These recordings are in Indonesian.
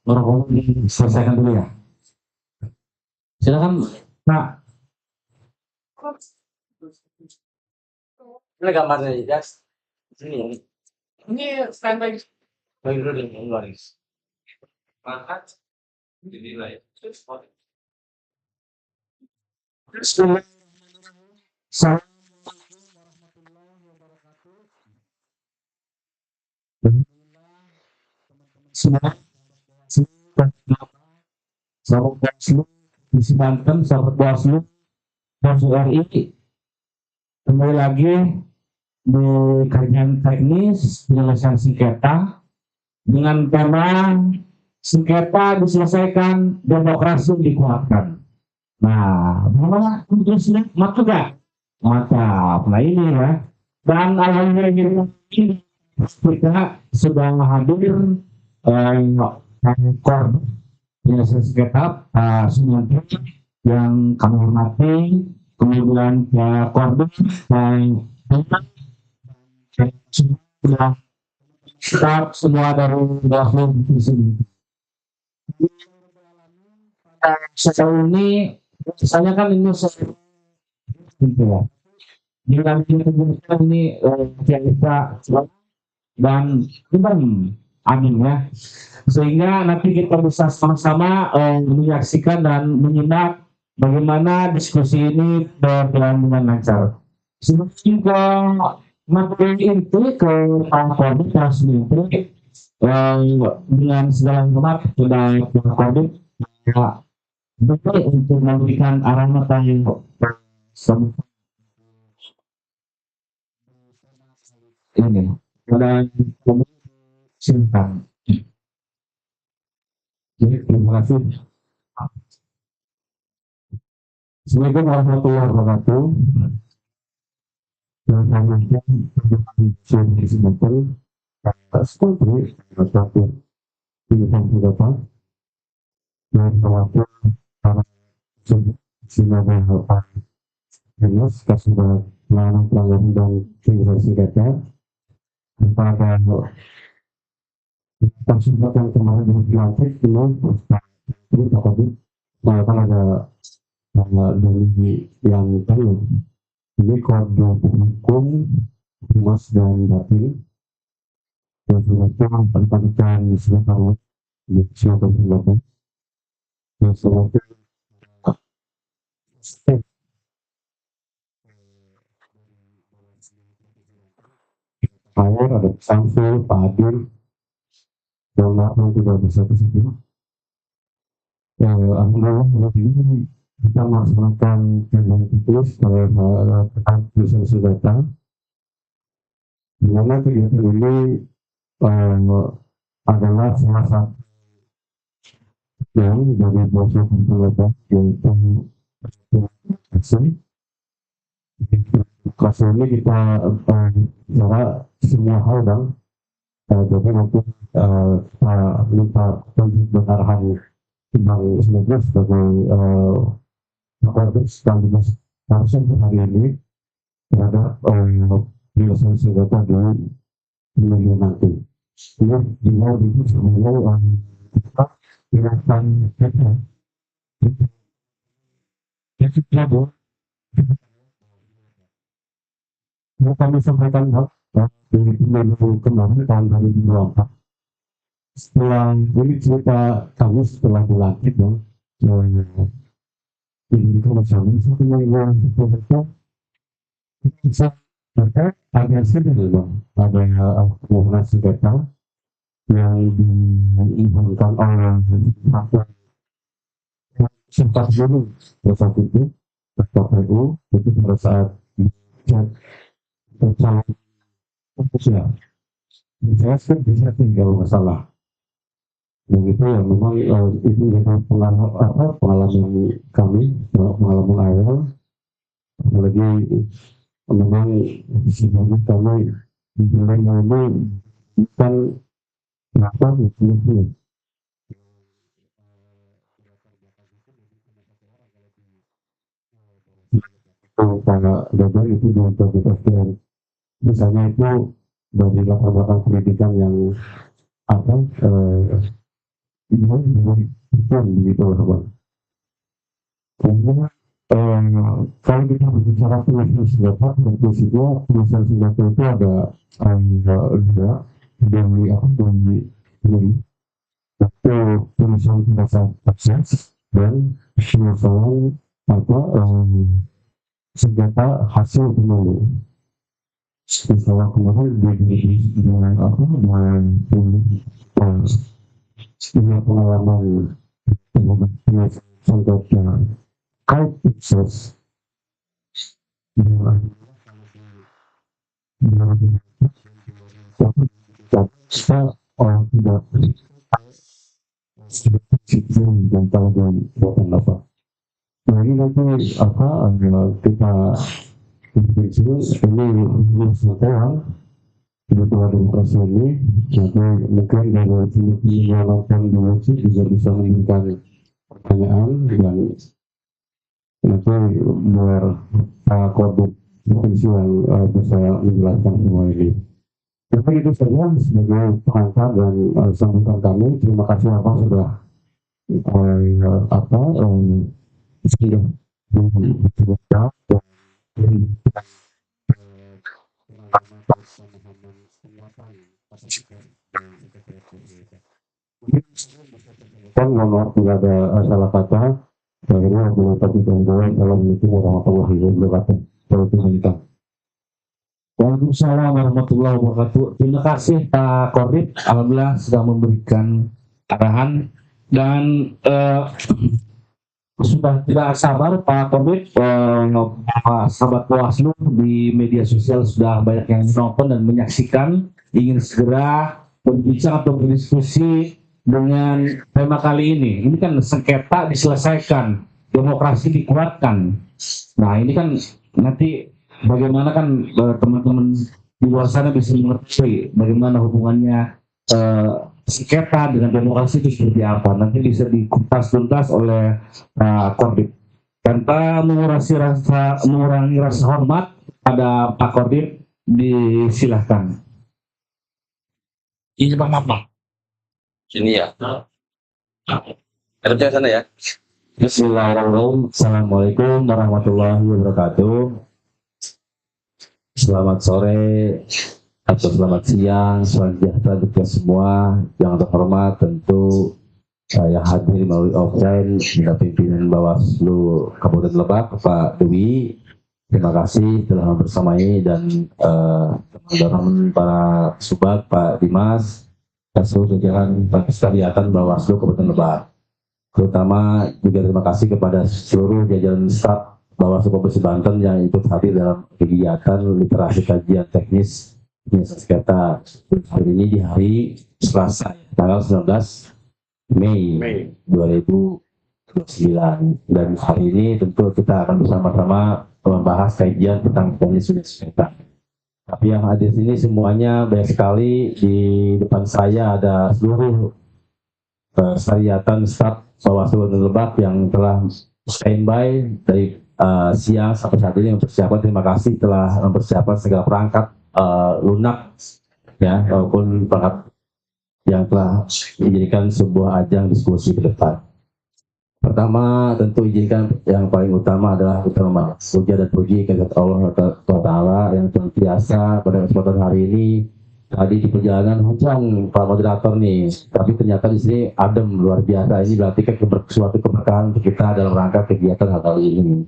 Ngerokok diselesaikan dulu ya. Silakan Pak. Ini gambarnya ya. Sini. Ini standby. Bagi dulu deh, Loris. Angkat. Dinilai. Semua sahabat Bawaslu di Banten, sahabat Bawaslu RI, kembali lagi di kajian teknis penyelesaian sengketa dengan tema sengketa diselesaikan, demokrasi dikuatkan. Nah, bagaimana tulisnya? Mantap gak? Mantap. Nah ini ya. Dan alhamdulillah ini kita sudah hadir korban penyelesaian sengketa Pak Sumanto yang kami hormati, kemudian Pak Korban dan sudah staf semua dari Bawaslu di sini. Sejauh ini, misalnya kan ini gitu ya. Dengan ini kita dan amin ya. Sehingga nanti kita bisa sama-sama menyaksikan dan menyimak bagaimana diskusi ini berjalan dengan lancar. Sebelum ke materi inti ke Pak Transmintri dengan segala hormat sudah Pak ya, betul untuk memberikan arahan yang ini dan silakan. Jadi terima kasih. Assalamualaikum warahmatullahi wabarakatuh. Dan saya di Singapura, seperti satu pilihan beberapa dan khawatir para Singapura jelas kasih melarang pelanggaran dan civilisasi data pada tersebut yang kemarin dilantik itu bahkan ada dari yang tahu ini kode hukum humas dan batin yang semacam pertanyaan silakan silakan silakan yang semacam saya ada Samsul, Pak Adil yang lain tidak bisa kesini. Ya, alhamdulillah ini kita melaksanakan yang tulis terkait tulisan data. Di mana kegiatan ini adalah salah satu yang dari proses data yaitu kelas ini kita bicara semua hal dan jadi nanti kita minta pengarahan Bang Ismail sebagai Makartus dan harusnya hari ini terhadap penyelesaian data di minggu nanti. Ini dimulai itu semua kita gunakan data. Jadi kita mau kami sampaikan di minggu kemarin tahun 2024. Setelah ini cerita kami setelah dilantik dong. Jadi kalau kami satu yang itu bisa terkait ada sedih bang, ada hubungan sengketa yang diizinkan oleh satu sempat dulu saat itu KPU itu pada saat tercapai ya saya sih bisa tinggal masalah begitu ya memang itu dengan pengalaman kami pengalaman awal apalagi memang sebenarnya kami mulai bukan kenapa itu karena gagal itu dengan misalnya itu dari latar belakang pendidikan yang apa begitu Bang. Kemudian kalau kita berbicara penulisan senjata, penulisan senjata itu ada dua dari itu penulisan senjata akses dan penulisan senjata hasil pemilu. Misalnya kemarin punya pengalaman senjata kait sukses kita orang tidak dan tahu dan buatan apa. Nah ini nanti kita ini sekarang kebetulan demokrasi ini nanti mungkin dari yang juga bisa menginginkan pertanyaan dan nanti biar kelompok provinsi yang bisa menjelaskan semua ini. Jadi itu saja sebagai pengantar dan sambutan kami. Terima kasih sudah sudah kan mohon tidak ada salah kata. Akhirnya aku tadi tanggung Assalamualaikum warahmatullahi wabarakatuh. Waalaikumsalam warahmatullahi wabarakatuh. Terima kasih Pak Korbit. Alhamdulillah sudah memberikan arahan dan sudah tidak sabar Pak Korbit. Sahabat Bawaslu di media sosial sudah banyak yang menonton dan menyaksikan, ingin segera berbicara atau berdiskusi dengan tema kali ini. Ini kan sengketa diselesaikan, demokrasi dikuatkan. Nah ini kan nanti bagaimana kan teman-teman di luar sana bisa mengerti bagaimana hubungannya sengketa dengan demokrasi itu seperti apa. Nanti bisa dikupas tuntas oleh Korbit. Tanpa mengurangi rasa hormat pada Pak Korbit, disilahkan. Ini Pak Mama. Sini ya. Ada sana ya. Bismillahirrahmanirrahim. Assalamualaikum warahmatullahi wabarakatuh. Selamat sore atau selamat siang, selamat sejahtera untuk kita semua. Yang terhormat tentu yang hadir melalui offline pada pimpinan Bawaslu Kabupaten Lebak, Pak Dewi. Terima kasih telah bersamai dan teman-teman para subag, Pak Dimas, dan seluruh jajaran sekalian Bawaslu Kabupaten Lebak. Terutama juga terima kasih kepada seluruh jajaran staf Bawaslu Provinsi Banten yang ikut hadir dalam kegiatan literasi kajian teknis penyelesaian sengketa hari ini di hari Selasa tanggal 19 Mei 2029, dan hari ini tentu kita akan bersama-sama membahas kajian tentang penyelesaian sengketa. Tapi yang hadir sini semuanya banyak sekali. Di depan saya ada seluruh sekalian staf Bawaslu Lebak yang telah standby dari siang sampai saat ini mempersiapkan. Terima kasih telah mempersiapkan segala perangkat lunak ya, maupun perangkat yang telah dijadikan sebuah ajang diskusi ke depan. Pertama tentu izinkan yang paling utama adalah utama puja dan puji kepada Allah Taala yang senantiasa pada kesempatan hari ini. Tadi di perjalanan hujan Pak Moderator nih, tapi ternyata di sini adem luar biasa. Ini berarti kan suatu keberkahan untuk kita dalam rangka kegiatan hal ini.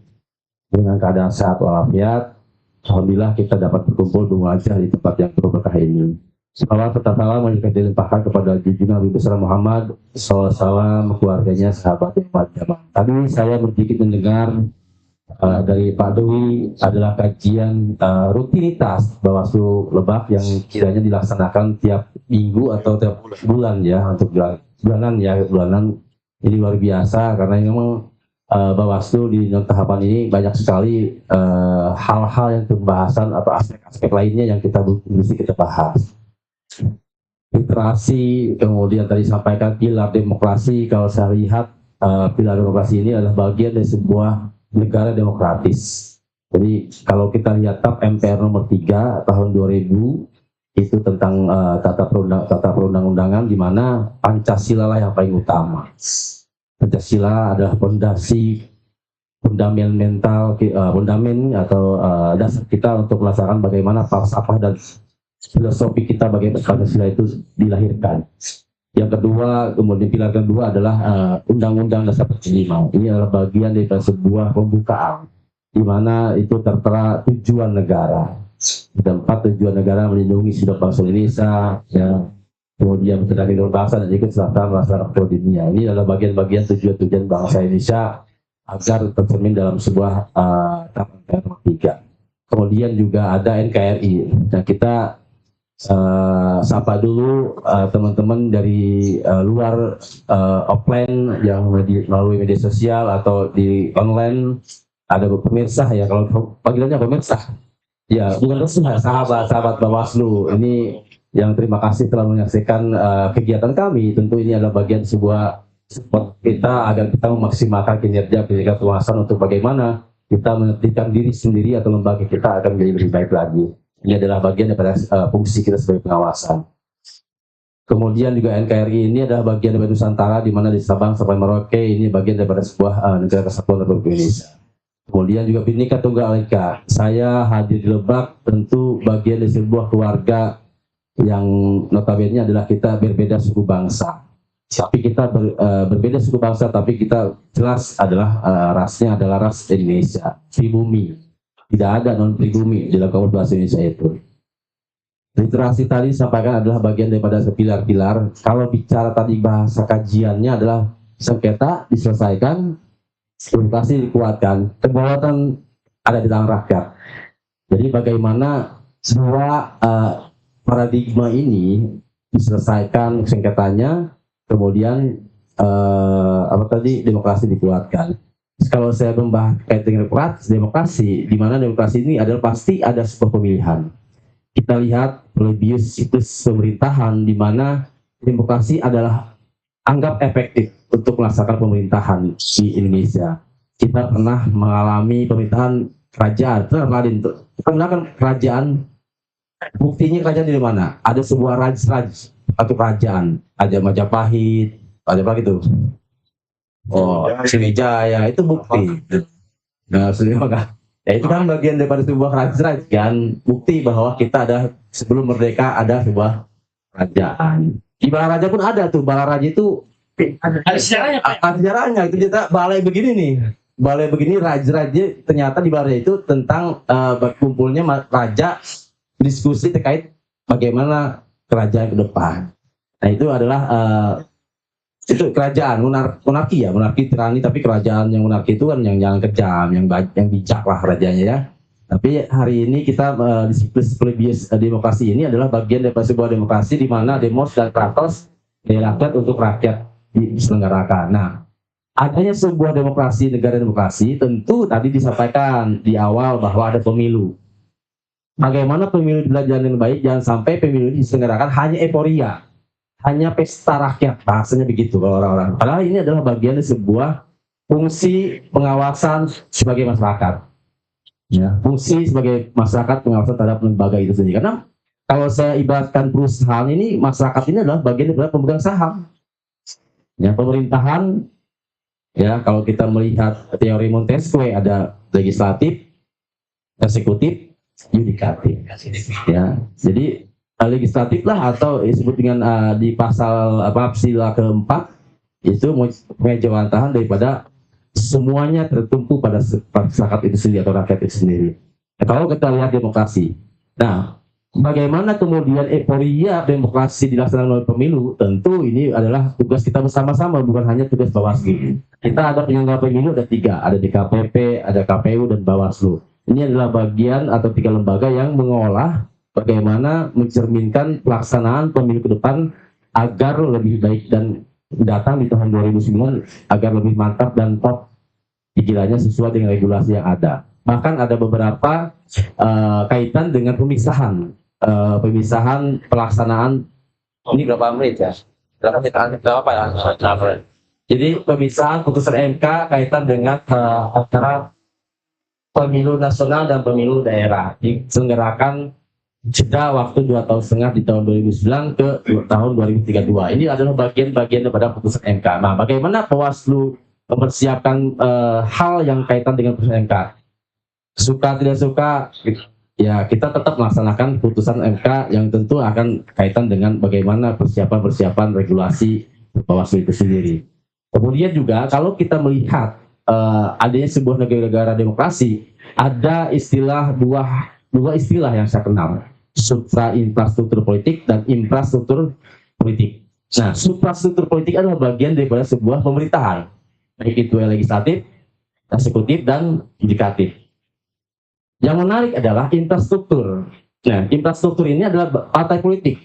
Dengan keadaan sehat walafiat, alhamdulillah kita dapat berkumpul mengajar di tempat yang berkah ini. Salawat serta salam yang dilimpahkan kepada junjungan Nabi besar Muhammad, salam keluarganya, sahabat yang zaman. Tadi saya sedikit mendengar dari Pak Dewi adalah kajian rutinitas Bawaslu Lebak yang kiranya dilaksanakan tiap minggu atau tiap bulan ya, untuk bulanan. Ini luar biasa karena memang Bawaslu di tahapan ini banyak sekali hal-hal yang pembahasan atau aspek-aspek lainnya yang mesti kita bahas. Literasi, kemudian tadi sampaikan pilar demokrasi. Kalau saya lihat pilar demokrasi ini adalah bagian dari sebuah negara demokratis. Jadi kalau kita lihat TAP MPR nomor 3 tahun 2000 itu tentang tata perundang-undangan, di mana Pancasila lah yang paling utama. Pancasila adalah fundament atau dasar kita untuk melaksanakan bagaimana falsafah dan filosofi kita bagaimana Pancasila itu dilahirkan. Yang kedua, kemudian pilar kedua adalah Undang-Undang Dasar 45. Ini adalah bagian dari sebuah pembukaan, di mana itu tertera tujuan negara. Ada 4 tujuan negara: melindungi segenap bangsa Indonesia, ya, kemudian mencerdaskan bangsa dan ikut serta melaksanakan dunia. Ini adalah bagian-bagian tujuan-tujuan bangsa Indonesia agar tercermin dalam sebuah tahapan 3. Kemudian juga ada NKRI. Nah, kita sapa dulu teman-teman dari luar offline yang melalui media sosial atau di online. Ada pemirsa ya, kalau panggilannya pemirsa. Ya, bukan sahabat Bawaslu. Ini yang terima kasih telah menyaksikan kegiatan kami. Tentu ini adalah bagian sebuah support kita agar kita memaksimalkan kinerja pengawasan untuk bagaimana kita menertibkan diri sendiri atau lembaga kita akan menjadi lebih baik lagi. Ini adalah bagian daripada fungsi kita sebagai pengawasan. Kemudian juga NKRI ini adalah bagian dari Nusantara, di mana di Sabang sampai Merauke ini bagian daripada sebuah negara kesatuan Republik Indonesia. Kemudian juga Bhinneka Tunggal Ika. Saya hadir di Lebak, tentu bagian dari sebuah keluarga yang notabene adalah kita berbeda suku bangsa. Tapi kita berbeda suku bangsa, tapi kita jelas adalah rasnya adalah ras Indonesia, pribumi. Tidak ada non pribumi dalam kamus bahasa Indonesia itu. Literasi tadi disampaikan adalah bagian daripada pilar-pilar. Kalau bicara tadi bahasa kajiannya adalah sengketa diselesaikan, demokrasi dikuatkan, kedaulatan ada di tangan rakyat. Jadi bagaimana semua paradigma ini diselesaikan sengketanya, kemudian demokrasi dikuatkan. Kalau saya membahas kait dengan demokrasi, di mana demokrasi ini adalah pasti ada sebuah pemilihan. Kita lihat Polybius siklus pemerintahan, di mana demokrasi adalah anggap efektif untuk melaksanakan pemerintahan di Indonesia. Kita pernah mengalami pemerintahan kerajaan, kita menggunakan kerajaan. Buktinya kerajaan di mana? Ada sebuah raj atau kerajaan, ada Majapahit, ada apa gitu. Sriwijaya itu bukti. Nah, ya itu kan bagian daripada sebuah kerajaan, kan bukti bahwa kita ada sebelum merdeka ada sebuah kerajaan. Di Balaraja pun ada tuh, Balaraja itu ada sejarahnya, Pak. Ada sejarahnya, itu kita balai begini nih. Balai begini raja ternyata di Balaraja itu tentang berkumpulnya raja, diskusi terkait bagaimana kerajaan ke depan. Nah, itu adalah itu kerajaan monarki tirani, tapi kerajaan yang monarki itu kan yang jangan kejam, yang bijak lah rajanya ya. Tapi hari ini kita di siklus Polybius demokrasi ini adalah bagian dari sebuah demokrasi di mana demos dan kratos dari rakyat untuk rakyat diselenggarakan. Nah, adanya sebuah demokrasi, negara demokrasi, tentu tadi disampaikan di awal bahwa ada pemilu. Bagaimana pemilu berjalan dengan baik, jangan sampai pemilu diselenggarakan hanya euforia, hanya pesta rakyat, bahasanya begitu kalau orang-orang. Padahal ini adalah bagian dari sebuah fungsi pengawasan sebagai masyarakat. Ya, fungsi sebagai masyarakat pengawasan terhadap lembaga itu sendiri. Karena kalau saya ibaratkan perusahaan ini, masyarakat ini adalah bagian dari pemegang saham. Ya, pemerintahan, ya kalau kita melihat teori Montesquieu ada legislatif, eksekutif, yudikatif. Ya, jadi legislatif lah atau disebut dengan di pasal sila keempat itu mejawantahan daripada semuanya tertumpu pada masyarakat itu sendiri atau rakyat itu sendiri. Nah, kalau kita lihat demokrasi, nah bagaimana kemudian euforia demokrasi dilaksanakan oleh pemilu, tentu ini adalah tugas kita bersama-sama, bukan hanya tugas Bawaslu. Kita ada penyelenggara pemilu ada 3, ada DKPP, ada KPU dan Bawaslu. Ini adalah bagian atau 3 lembaga yang mengolah bagaimana mencerminkan pelaksanaan pemilu ke depan agar lebih baik dan datang di tahun 2009 agar lebih mantap dan top pikirannya sesuai dengan regulasi yang ada. Bahkan ada beberapa kaitan dengan pemisahan pelaksanaan. Ini berapa menit ya? Berapa ya? Jadi pemisahan putusan MK kaitan dengan antara pemilu nasional dan pemilu daerah diselenggarakan jeda waktu 2,5 tahun di tahun 2009 ke tahun 2032. Ini adalah bagian-bagian daripada putusan MK. Nah, bagaimana Bawaslu mempersiapkan hal yang kaitan dengan putusan MK? Suka tidak suka, ya kita tetap melaksanakan putusan MK yang tentu akan kaitan dengan bagaimana persiapan regulasi Bawaslu itu sendiri. Kemudian juga kalau kita melihat adanya sebuah negara demokrasi, ada dua istilah yang saya kenal, supra infrastruktur politik dan infrastruktur politik. Nah, suprastruktur politik adalah bagian daripada sebuah pemerintahan, baik itu legislatif, eksekutif, dan yudikatif. Yang menarik adalah infrastruktur. Nah, infrastruktur ini adalah partai politik.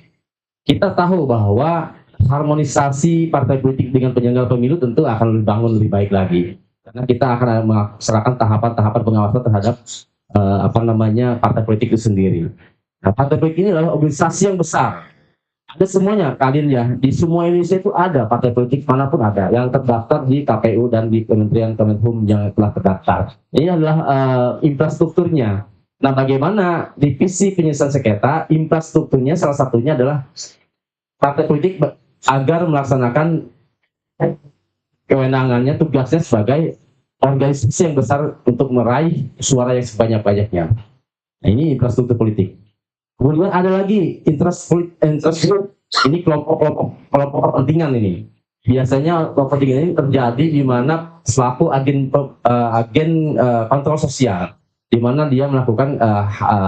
Kita tahu bahwa harmonisasi partai politik dengan penyelenggara pemilu tentu akan dibangun lebih baik lagi. Karena kita akan melaksanakan tahapan-tahapan pengawasan terhadap partai politik itu sendiri. Nah, partai politik ini adalah organisasi yang besar. Ada semuanya, kalian ya, di semua Indonesia itu ada partai politik manapun ada yang terdaftar di KPU dan di Kementerian Kemenhum yang telah terdaftar. Ini adalah infrastrukturnya. Nah, bagaimana divisi penyelesaian sengketa, infrastrukturnya salah satunya adalah partai politik agar melaksanakan kewenangannya, tugasnya sebagai organisasi yang besar untuk meraih suara yang sebanyak-banyaknya. Nah, ini infrastruktur politik. Kemudian ada lagi interest group. Ini kelompok kepentingan ini. Biasanya kelompok kepentingan ini terjadi di mana selaku agen kontrol sosial, di mana dia melakukan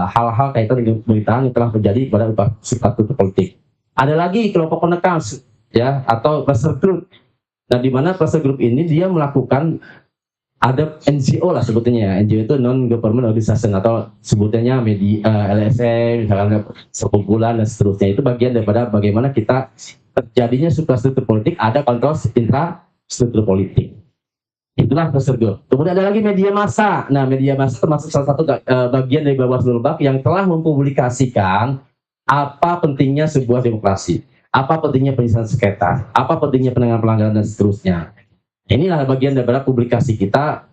hal-hal kaitan dengan pemerintahan yang telah terjadi pada infrastruktur politik. Ada lagi kelompok penekan, ya, atau pressure group. Nah, di mana pressure group ini dia melakukan, ada NGO lah sebutnya ya, NGO itu non government organization atau sebutannya media, LSM, misalnya sekumpulan dan seterusnya. Itu bagian daripada bagaimana kita terjadinya suprastruktur politik, ada kontrol intrastruktur politik. Itulah pressure group. Kemudian ada lagi media massa. Nah, media massa termasuk salah satu bagian dari Bawaslu Lebak yang telah mempublikasikan apa pentingnya sebuah demokrasi, apa pentingnya penyelesaian sengketa, apa pentingnya penanganan pelanggaran dan seterusnya. Inilah bagian daripada publikasi kita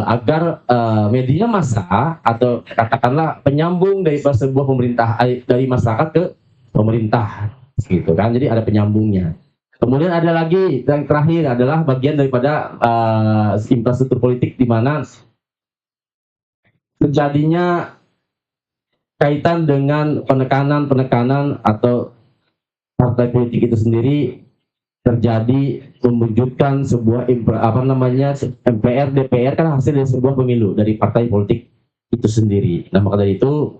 agar media massa atau katakanlah penyambung dari sebuah pemerintah, dari masyarakat ke pemerintah, gitu kan. Jadi ada penyambungnya. Kemudian ada lagi yang terakhir adalah bagian daripada infrastruktur politik di mana terjadinya kaitan dengan penekanan atau partai politik itu sendiri terjadi mewujudkan sebuah MPR DPR kan hasil dari sebuah pemilu dari partai politik itu sendiri. Nah, maka dari itu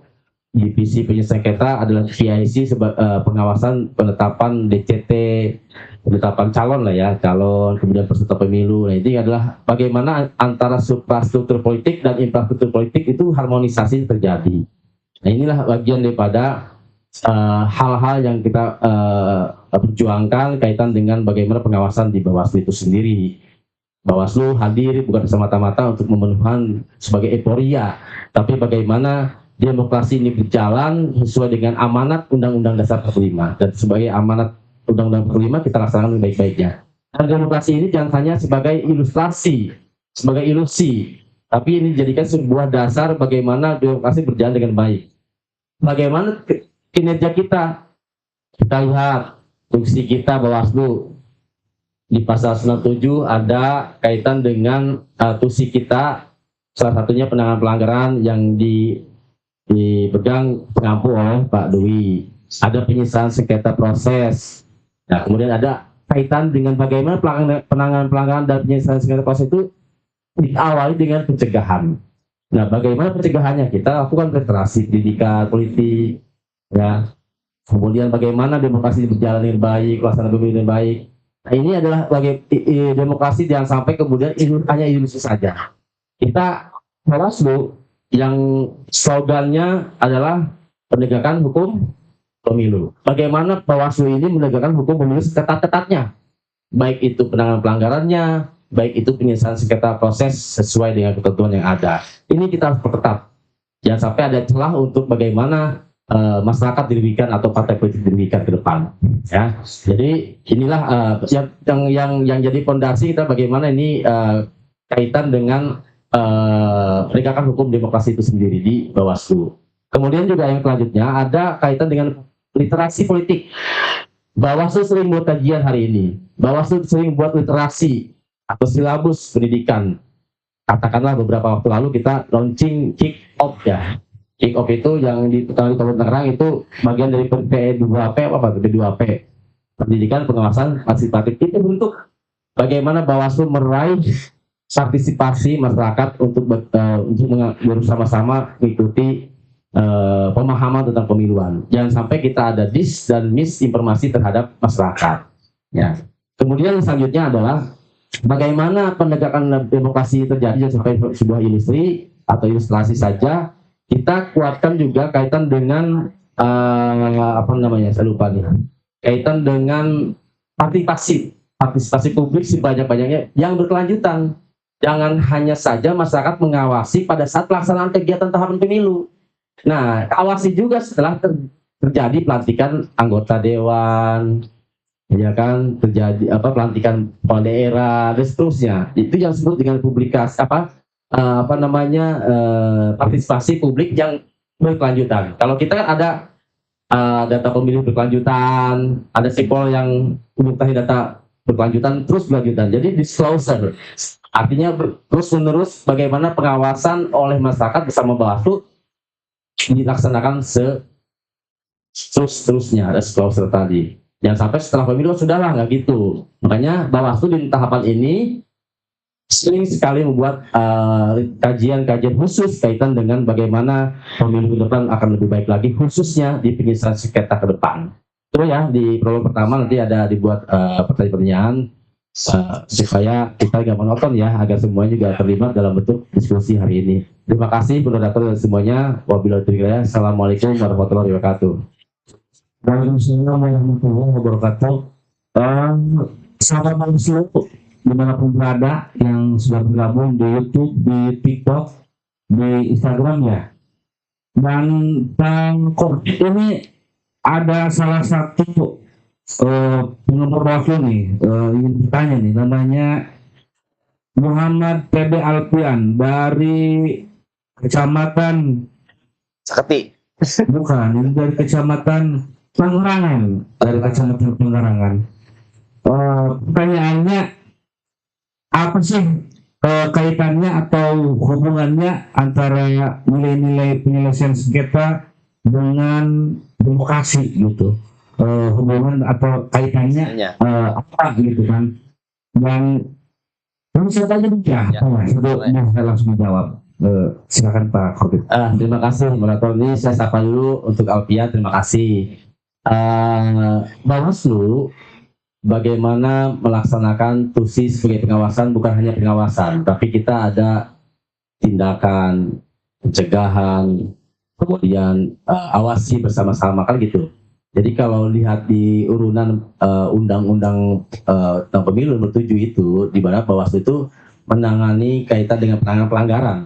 divisi penyelesaian sengketa adalah VIC pengawasan penetapan DCT, penetapan calon lah ya, calon, kemudian peserta pemilu. Nah, ini adalah bagaimana antara suprastruktur politik dan infrastruktur politik itu harmonisasi terjadi. Nah, inilah bagian daripada hal-hal yang kita perjuangkan kaitan dengan bagaimana pengawasan di Bawaslu itu sendiri. Bawaslu hadir bukan semata-mata untuk memenuhi sebagai euforia, tapi bagaimana demokrasi ini berjalan sesuai dengan amanat Undang-Undang Dasar 45, dan sebagai amanat Undang-Undang 45 kita laksanakan baik-baiknya. Dan demokrasi ini jangan hanya sebagai ilustrasi, sebagai ilusi, tapi ini dijadikan sebuah dasar bagaimana demokrasi berjalan dengan baik. Bagaimana kinerja kita lihat fungsi kita Bawaslu di pasal 97 ada kaitan dengan tusi kita, salah satunya penanganan pelanggaran yang dipegang pengampu oleh Pak Dwi. Ada penyelesaian sengketa proses. Nah, kemudian ada kaitan dengan bagaimana penanganan pelanggaran dan penyelesaian sengketa proses itu diawali dengan pencegahan. Nah, bagaimana pencegahannya? Kita lakukan literasi pendidikan politik, ya. Kemudian bagaimana demokrasi berjalan dengan baik, pelaksanaan pemilu dengan baik. Nah, ini adalah demokrasi jangan sampai kemudian hanya ilusi saja. Kita Bawaslu yang slogannya adalah penegakan hukum pemilu. Bagaimana Bawaslu ini menegakkan hukum pemilu seketat-ketatnya, baik itu penanganan pelanggarannya, baik itu penyelesaian sengketa proses sesuai dengan ketentuan yang ada. Ini kita harus perketat. Jangan sampai ada celah untuk bagaimana masyarakat dirugikan atau partai politik dirugikan ke depan. Ya, jadi inilah yang jadi fondasi kita bagaimana ini kaitan dengan penegakan hukum demokrasi itu sendiri di Bawaslu. Kemudian juga yang selanjutnya ada kaitan dengan literasi politik. Bawaslu sering buat kajian hari ini. Bawaslu sering buat literasi atau silabus pendidikan. Katakanlah beberapa waktu lalu kita launching kick off ya. Kick off itu yang di Kabupaten Tangerang itu bagian dari P2P apa P2P. Pendidikan pengawasan partisipatif itu bentuk bagaimana Bawaslu meraih partisipasi masyarakat untuk bersama-sama mengikuti pemahaman tentang pemiluan. Jangan sampai kita ada dis dan misinformasi terhadap masyarakat. Ya. Kemudian selanjutnya adalah bagaimana penegakan demokrasi terjadi sampai sebuah industri atau ilustrasi saja. Kita kuatkan juga kaitan dengan saya lupa nih. Kaitan dengan partisipasi publik sebanyak-banyaknya yang berkelanjutan. Jangan hanya saja masyarakat mengawasi pada saat pelaksanaan kegiatan tahapan pemilu. Nah, awasi juga setelah terjadi pelantikan anggota dewan, ya kan, terjadi pelantikan kepala daerah dan seterusnya. Itu yang disebut dengan publikasi partisipasi publik yang berkelanjutan. Kalau kita kan ada data pemilih berkelanjutan, ada sipol yang mengetahui data berkelanjutan terus berkelanjutan. Jadi disclosure artinya terus menerus bagaimana pengawasan oleh masyarakat bersama Bawaslu dilaksanakan terus-terusnya, ada disclosure tadi. Jangan sampai setelah pemilu sudahlah, nggak gitu. Makanya Bawaslu di tahapan ini sering sekali membuat kajian-kajian khusus kaitan dengan bagaimana pemilu ke depan akan lebih baik lagi, khususnya di penyelesaian sengketa ke depan. Terus ya di prolog pertama nanti ada dibuat pertanyaan supaya kita nggak monoton ya, agar semuanya juga terlibat dalam bentuk diskusi hari ini. Terima kasih moderator dan semuanya. Wabillahi taufiq hidayah. Assalamualaikum warahmatullahi wabarakatuh. Waalaikumsalam warahmatullahi wabarakatuh. Sahabat Bawaslu dimanapun berada yang sudah bergabung di YouTube, di TikTok, di Instagram ya. Dan ini ada salah satu penggemar Bawaslu nih, ingin bertanya nih, namanya Muhammad PB Alfian dari Kecamatan Sakti. bukan, ini dari Kecamatan Pengarangan. Pertanyaannya, apa sih kaitannya atau hubungannya antara nilai-nilai penyelesaian sengketa dengan demokrasi gitu? Hubungan atau kaitannya apa gitu kan? Dan bisa tanya dia, saya langsung menjawab. Silakan Pak Khotib. Terima kasih moderator. Ini saya sapa dulu untuk Alfian, terima kasih. Bawaslu bagaimana melaksanakan tusi sebagai pengawasan, bukan hanya pengawasan, tapi kita ada tindakan pencegahan, kemudian awasi bersama-sama kan gitu. Jadi kalau lihat di urunan undang-undang tentang pemilu nomor 7 itu, di mana Bawaslu itu menangani kaitan dengan penanganan pelanggaran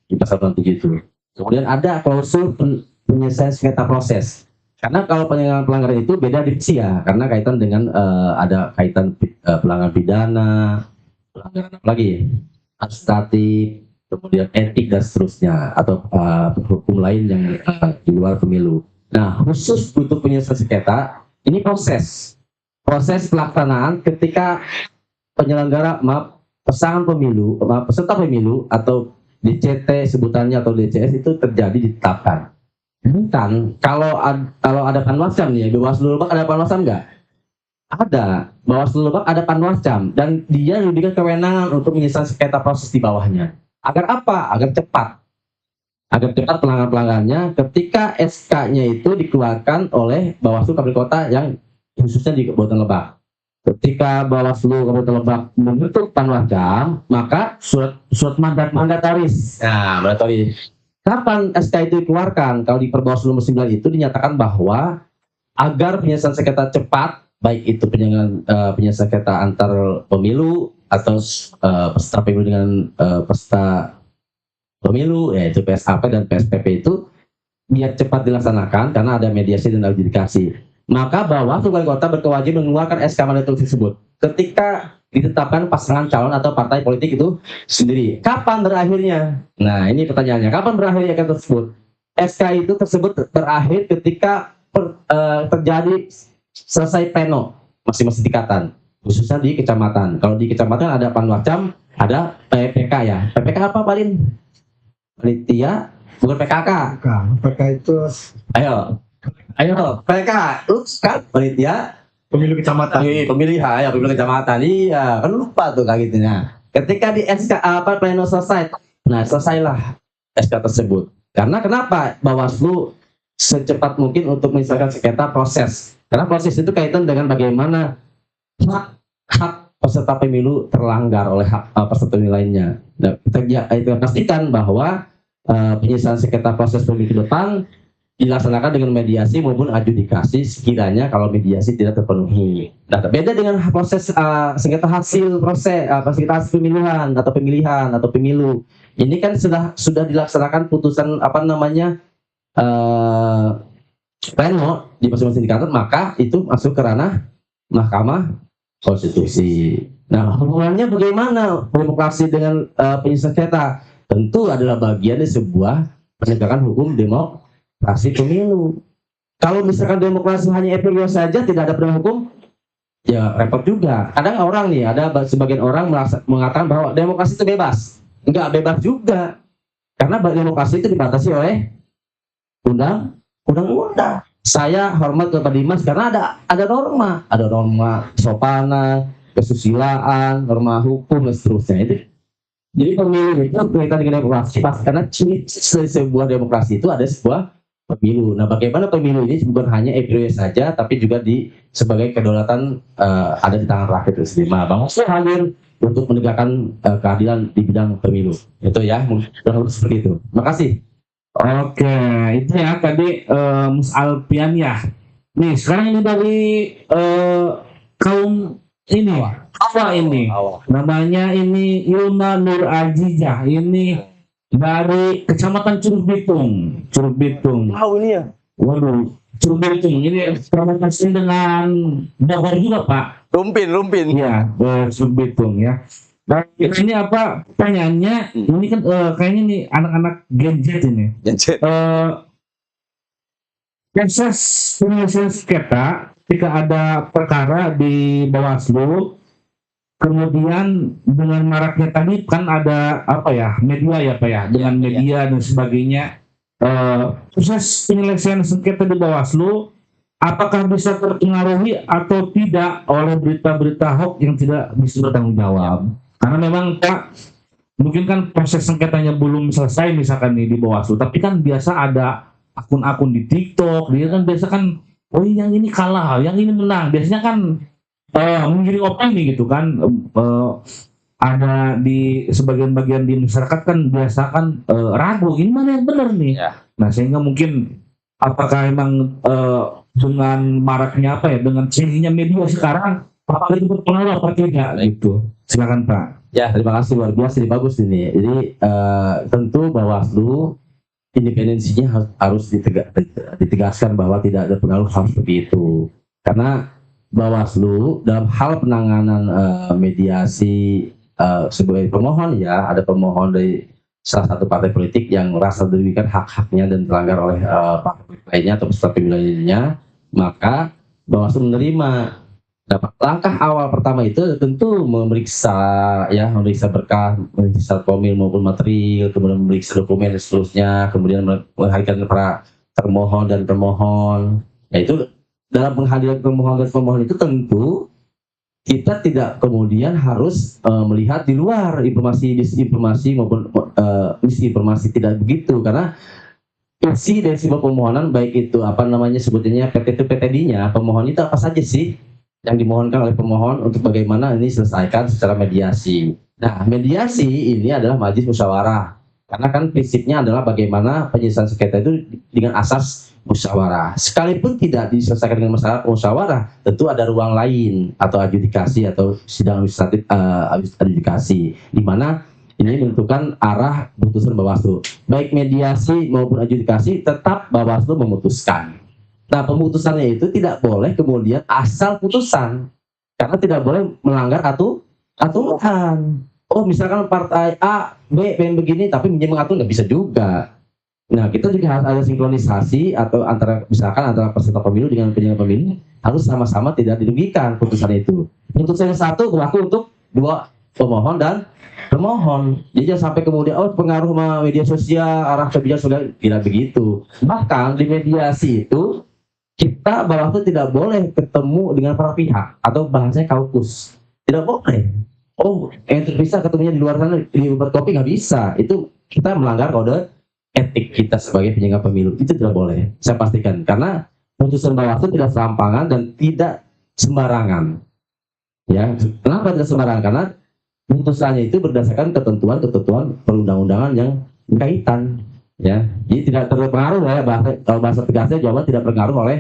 di pasal 7 itu. Kemudian ada klausul penyelesaian sengketa proses. Karena kalau penanganan pelanggaran itu beda diksi ya, karena kaitan dengan ada kaitan pelanggaran pidana, pelanggaran apa lagi, administratif, kemudian etik dan seterusnya, atau hukum lain yang di luar pemilu. Nah, khusus untuk penyelesaian sengketa, ini proses pelaksanaan ketika penyelenggara, peserta pemilu atau DCT sebutannya atau DCS itu terjadi ditetapkan. Bukan, kalau ada panwascam nih, Bawaslu Lebak ada panwascam nggak? Ada, Bawaslu Lebak ada panwascam dan dia diberikan kewenangan untuk menyelesaikan sengketa proses di bawahnya. Agar apa? Agar cepat pelanggaran-pelanggarannya ketika SK-nya itu dikeluarkan oleh Bawaslu Kabupaten Kota yang khususnya di Kabupaten Lebak. Ketika Bawaslu Kabupaten Lebak membentuk panwascam, maka surat mandataris. Nah, mandataris. Kapan SK itu dikeluarkan? Kalau di Perbawaslu nomor 9 itu dinyatakan bahwa agar penyelesaian sengketa cepat, baik itu penyelesaian sengketa antar pemilu atau peserta pemilu dengan peserta pemilu, yaitu PSAP dan PSPP itu biar cepat dilaksanakan karena ada mediasi dan adjudikasi. Maka Bawaslu Kabupaten Kota berkewajiban mengeluarkan SK mandataris tersebut ketika ditetapkan pasangan calon atau partai politik itu sendiri. Kapan berakhirnya? Nah, ini pertanyaannya. Kapan berakhirnya kan tersebut? SK itu tersebut berakhir ketika terjadi selesai pleno masing-masing tingkatan, khususnya di kecamatan. Kalau di kecamatan ada panwascam, ada PPK ya. PPK apa Palin? Panitia, bukan PKK. PK itu Ayo, PPK, lu kan panitia pemilu kecamatan. pemilihan ya, pemilihan kecamatan. Iya, kan lupa tuh kayak gitu. Nah, ketika di SK pleno selesai, nah selesailah SK tersebut. Karena kenapa Bawaslu secepat mungkin untuk menyelesaikan sengketa proses. Karena proses itu kaitan dengan bagaimana hak peserta pemilu terlanggar oleh hak peserta pemilu lainnya. Nah, kita pastikan bahwa penyelesaian sengketa proses pemilu ke depan dilaksanakan dengan mediasi maupun adjudikasi sekiranya kalau mediasi tidak terpenuhi. Nah, beda dengan proses sengketa hasil proses sengketa hasil pemilihan atau pemilu. Ini kan sudah dilaksanakan putusan pleno di masing-masing tingkatan, maka itu masuk ke ranah Mahkamah Konstitusi. Nah, hubungannya bagaimana demokrasi dengan penyelesaian sengketa? Tentu adalah bagian dari sebuah penegakan hukum demokrasi pemilu. Kalau misalkan demokrasi hanya epirio saja, tidak ada penegakan hukum, ya repot juga. Kadang ada sebagian orang mengatakan bahwa demokrasi itu bebas. Enggak bebas juga. Karena demokrasi itu dibatasi oleh undang-undang. Saya hormat kepada Dimas karena ada norma kesopanan, kesusilaan, norma hukum dan seterusnya. Jadi pemilu itu berkaitan dengan demokrasi, karena ciri sebuah demokrasi itu ada sebuah pemilu. Nah, bagaimana pemilu ini bukan hanya epirio saja, tapi juga sebagai kedaulatan ada di tangan rakyat itu sendiri. Nah, Bawaslu hadir untuk menegakkan keadilan di bidang pemilu. Itu ya, mungkin seperti itu. Makasih. Oke, itu ya tadi Mus Alpian ya. Nih sekarang ini dari kaum ini apa ini? Namanya ini Ilma Nur Azizah. Ini dari Kecamatan Curug Bitung. Ini ya. Waduh, Curug Bitung ini perbatasan dengan Bogor juga Pak. Rumpin. Iya, Curug Bitung ya. Nah, ini apa pertanyaannya? Ini kan kayaknya nih anak-anak Gen Z ini. Proses penyelesaian sengketa ketika ada perkara di Bawaslu, kemudian dengan maraknya tadi kan ada media ya Pak ya, dengan media dan sebagainya. Proses penyelesaian sengketa di Bawaslu apakah bisa terpengaruhi atau tidak oleh berita-berita hoax yang tidak bisa bertanggung jawab? Karena memang Pak, mungkin kan proses sengketanya belum selesai misalkan nih di Bawaslu, tapi kan biasa ada akun-akun di TikTok, dia kan biasa kan, oh yang ini kalah, yang ini menang. Biasanya kan menggiring opini gitu kan, ada di sebagian bagian di masyarakat kan biasa kan ragu, ini mana yang benar nih. Ya. Nah sehingga mungkin apakah emang dengan maraknya dengan tingginya media sekarang, apakah itu berpengaruh apa tidak gitu? Silakan Pak. Ya, terima kasih, luar biasa, ini bagus ini. Jadi tentu Bawaslu independensinya harus ditegaskan bahwa tidak ada pengaruh hal seperti itu. Karena Bawaslu dalam hal penanganan mediasi sebagai pemohon ya, ada pemohon dari salah satu partai politik yang merasa dirugikan hak-haknya dan terlanggar oleh partai lainnya atau peserta pemilu lainnya, maka Bawaslu menerima. Nah, langkah awal pertama itu tentu memeriksa berkah, memeriksa formil maupun material, kemudian memeriksa dokumen dan seterusnya, kemudian menghadirkan para termohon dan pemohon. Ya itu dalam penghadirkan termohon dan pemohon itu tentu kita tidak kemudian harus melihat di luar disinformasi maupun misinformasi, tidak begitu, karena isi dari sebuah permohonan baik itu sebutnya PTD-nya pemohon itu apa saja sih yang dimohonkan oleh pemohon untuk bagaimana ini selesaikan secara mediasi. Nah, mediasi ini adalah majelis musyawarah. Karena kan prinsipnya adalah bagaimana penyelesaian sengketa itu dengan asas musyawarah. Sekalipun tidak diselesaikan dengan musyawarah, tentu ada ruang lain atau adjudikasi atau sidang administratif adjudikasi, di mana ini menentukan arah putusan Bawaslu. Baik mediasi maupun adjudikasi tetap Bawaslu memutuskan. Nah, pemutusannya itu tidak boleh kemudian asal putusan, karena tidak boleh melanggar aturan. Oh, misalkan partai A, B pengen begini, tapi mengatur nggak bisa juga. Nah, kita juga harus ada sinkronisasi atau misalkan antara peserta pemilu dengan penyelenggara pemilu harus sama-sama tidak dirugikan putusan itu. Putusan yang satu berlaku untuk dua pemohon dan termohon. Jadi jangan sampai kemudian pengaruh sama media sosial, arah kebijakan sudah tidak begitu. Bahkan di mediasi itu kita Bawaslu tidak boleh ketemu dengan para pihak atau bahasanya kaukus. Tidak boleh. Yang terpisah ketemunya di luar sana di tempat kopi nggak bisa. Itu kita melanggar kode etik kita sebagai penyelenggara pemilu. Itu tidak boleh. Saya pastikan karena putusan Bawaslu tidak serampangan dan tidak sembarangan. Ya, kenapa tidak sembarangan? Karena putusannya itu berdasarkan ketentuan perundang-undangan yang berkaitan. Ya, jadi tidak terpengaruh ya kalau bahasa tegasnya jawaban tidak terpengaruh oleh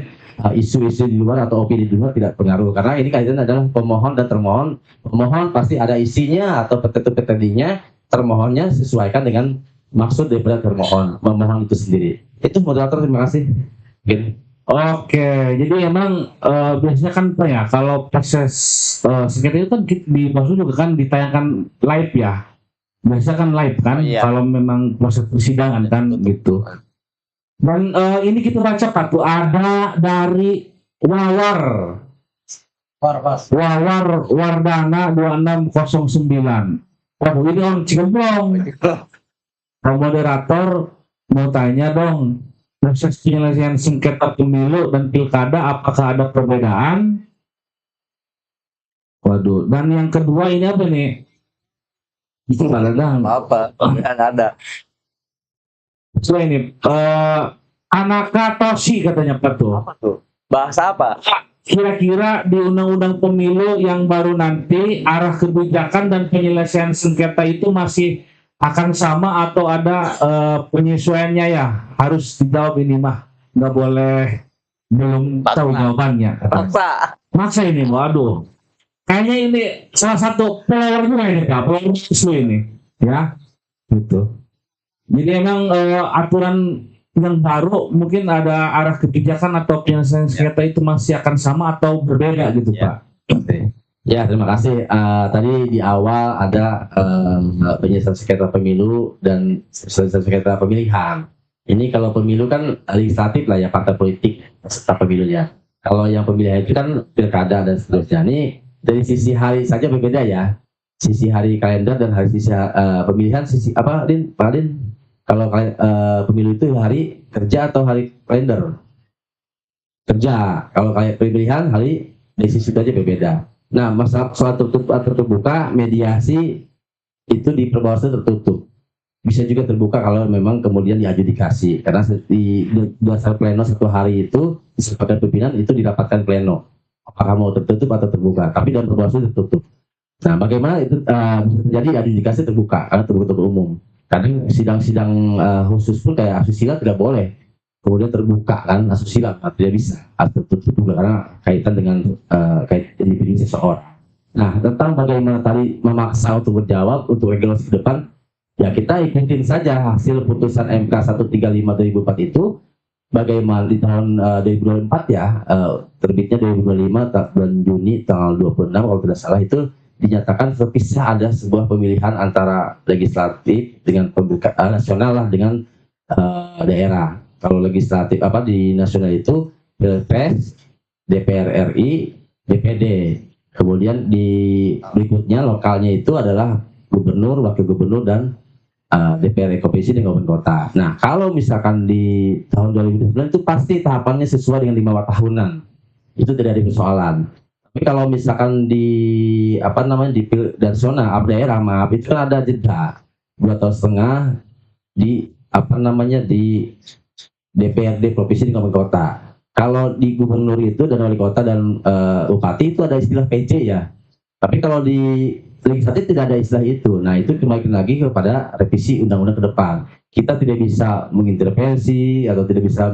isu-isu di luar atau opini di luar tidak pengaruh karena ini kaitan adalah pemohon dan termohon. Pemohon pasti ada isinya atau petunjuk-petunjuknya, termohonnya sesuaikan dengan maksud daripada termohon, memohon itu sendiri. Itu moderator, terima kasih. Oke, jadi emang biasanya kan kalau proses sengketa itu kan di Bawaslu juga kan ditayangkan live ya. Biasa kan live kan, kalau memang proses persidangan kan gitu. Dan ini kita baca Pak tuh ada dari Wawar Wardana 2609. Waduh ini orang Cirebon. Moderator mau tanya dong, proses penyelesaian sengketa pemilu dan pilkada apakah ada perbedaan? Waduh, dan yang kedua ini apa nih? Itu nggak ada. Apa? Nggak ada. So ini Anaka Toshi katanya Pak tuh. Apa tuh? Bahasa apa? Kira-kira di undang-undang pemilu yang baru nanti arah kebijakan dan penyelesaian sengketa itu masih akan sama atau ada penyesuaiannya ya? Harus dijawab ini mah, nggak boleh belum tahu jawabannya. Masa ini, waduh. Kayaknya ini salah satu pelawar juga ini Kak, pelawar isu ini, ya, gitu. Jadi emang aturan yang baru mungkin ada arah kebijakan atau penyelesaian sengketa itu masih akan sama atau berbeda gitu Pak. Ya, terima kasih. Tadi di awal ada penyelesaian sengketa pemilu dan penyelesaian sengketa pemilihan. Ini kalau pemilu kan legislatif lah ya, partai politik peserta pemilunya. Kalau yang pemilihan itu kan pilkada dan seterusnya. Ini dari sisi hari saja berbeda ya. Sisi hari kalender dan hari sisi pemilihan sisi apa, Pak Din? Kalau pemilu itu hari kerja atau hari kalender? Kerja. Kalau kayak pemilihan hari dari sisi itu aja berbeda. Nah, masalah soal terbuka mediasi itu di Bawaslu tertutup. Bisa juga terbuka kalau memang kemudian diadjudikasi. Karena di dasar pleno satu hari itu disepakati pimpinan itu didapatkan pleno. Apakah mau tertutup atau terbuka? Tapi dalam Bawaslu tertutup. Nah, bagaimana itu bisa terjadi adjudikasi terbuka karena terbuka umum. Kadang sidang-sidang khusus pun kayak asusila tidak boleh. Kemudian terbuka kan asusila tidak bisa atau tertutup juga karena kaitan dengan kaitan individu seseorang. Nah, tentang bagaimana tadi memaksa untuk berjawab untuk regulasi ke depan, ya kita ikutin saja hasil putusan MK 135/2004 itu bagaimana di tahun 2024 ya, terbitnya 2025 bulan Juni tanggal 26 kalau tidak salah itu dinyatakan terpisah ada sebuah pemilihan antara legislatif dengan pembuka nasional lah dengan daerah. Kalau legislatif apa di nasional itu Pilpres, DPR RI, DPD. Kemudian di berikutnya lokalnya itu adalah gubernur, wakil gubernur dan DPRD provinsi dan kabupaten kota. Nah, kalau misalkan di tahun 2019 itu pasti tahapannya sesuai dengan 5 tahunan. Itu tidak ada persoalan. Tapi kalau misalkan di di nasional daerah maaf itu kan ada jeda 2,5 tahun di di DPRD provinsi dan kabupaten kota. Kalau di gubernur itu dan wali kota dan bupati itu ada istilah PC ya. Tapi kalau di legislatif tidak ada istilah itu. Nah, itu kembali lagi kepada revisi undang-undang ke depan. Kita tidak bisa mengintervensi atau tidak bisa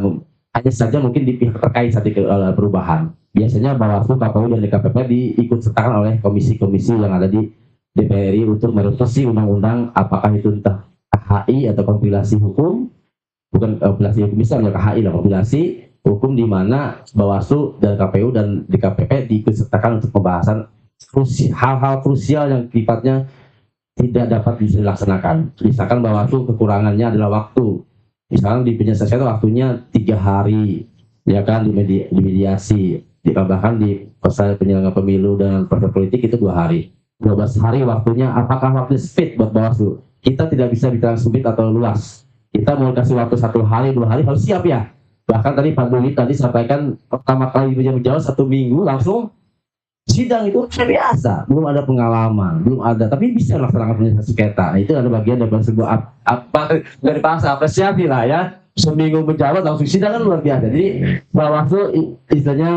hanya saja mungkin di pihak terkait saat perubahan. Biasanya Bawaslu, KPU dan DKPP diikut sertakan oleh komisi-komisi yang ada di DPR RI untuk merevisi undang-undang apakah itu entah KHI atau kompilasi hukum, bukan kompilasi hukum bisa KHI lah, kompilasi hukum di mana Bawaslu dan KPU dan DKPP diikut sertakan untuk pembahasan hal-hal krusial yang sifatnya tidak dapat dilaksanakan. Misalkan Bawaslu kekurangannya adalah waktu. Misalnya di penyelesaian waktunya 3 hari, ya kan, di mediasi, bahkan di pasal penyelenggara pemilu dan partai politik itu 2 hari. 12 hari waktunya, apakah waktu speed buat Bawaslu? Kita tidak bisa bicara sempit atau luas. Kita mau kasih waktu 1 hari, 2 hari harus siap ya. Bahkan tadi Pak Duli tadi sampaikan pertama kali menjawab 1 minggu langsung sidang itu biasa, belum ada pengalaman, belum ada, tapi bisa melaksanakan penyelesaian sengketa. Nah, itu ada bagian dari sebuah dari bahasa apresiasi lah ya. Seminggu menjawab langsung sidang kan luar biasa. Jadi Bawaslu istilahnya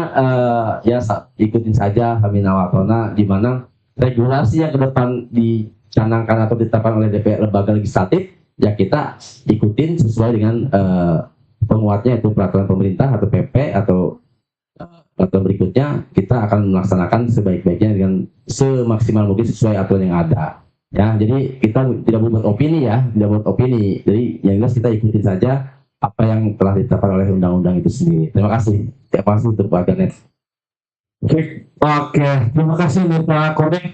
ya ikutin saja Haminawatona, di mana regulasi yang ke depan dicanangkan atau ditetapkan oleh DPR lembaga legislatif ya kita ikutin sesuai dengan penguatnya itu peraturan pemerintah atau PP atau berikutnya kita akan melaksanakan sebaik-baiknya dengan semaksimal mungkin sesuai aturan yang ada. Ya, jadi kita tidak membuat opini ya, tidak membuat opini. Jadi yang jelas kita ikutin saja apa yang telah ditetapkan oleh undang-undang itu sendiri. Terima kasih. Terima kasih untuk Pak Ganet. Oke, terima kasih nih Pak Korek.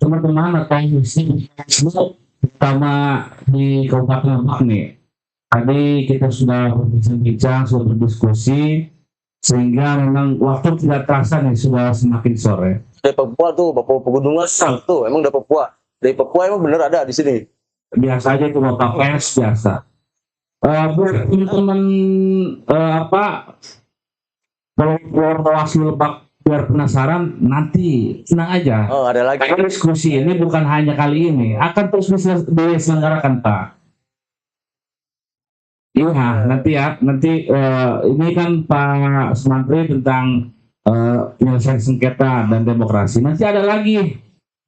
Teman-teman atau terutama di Kabupaten Lebak nih. Tadi kita sudah berbincang, sudah berdiskusi, sehingga memang waktu tidak terasa nih, sudah semakin sore. Dari Papua tuh, Papua pegunungan tuh, emang dari Papua. Dari Papua emang bener ada di sini. Biasa aja itu Bapak pers biasa. Buat teman-teman kalau Bawaslu Lebak biar penasaran, nanti tenang aja. Oh, ada lagi. Karena diskusi ini bukan hanya kali ini, akan terus diselenggarakan Pak. Iya, nanti ini kan Pak Sumantri tentang penyelesaian sengketa dan demokrasi. Nanti ada lagi,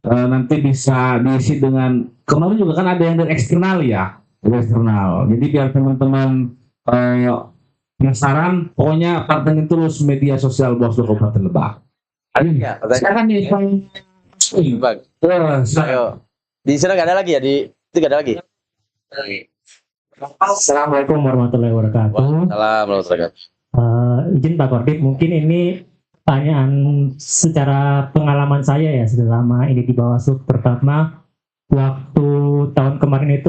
nanti bisa diisi dengan, kemarin juga kan ada yang dari eksternal ya, dari eksternal. Jadi biar teman-teman penasaran, pokoknya pantengin terus media sosial Bawaslu Kabupaten Lebak. Ya, Sekarang nih, Bang. Ayo. Di sana nggak ada lagi ya? Di itu nggak ada lagi. Assalamualaikum warahmatullahi wabarakatuh. Waalaikumsalam warahmatullahi wabarakatuh. Izin Pak Kordip, mungkin ini pertanyaan secara pengalaman saya ya selama ini di Bawaslu. Pertama, waktu tahun kemarin itu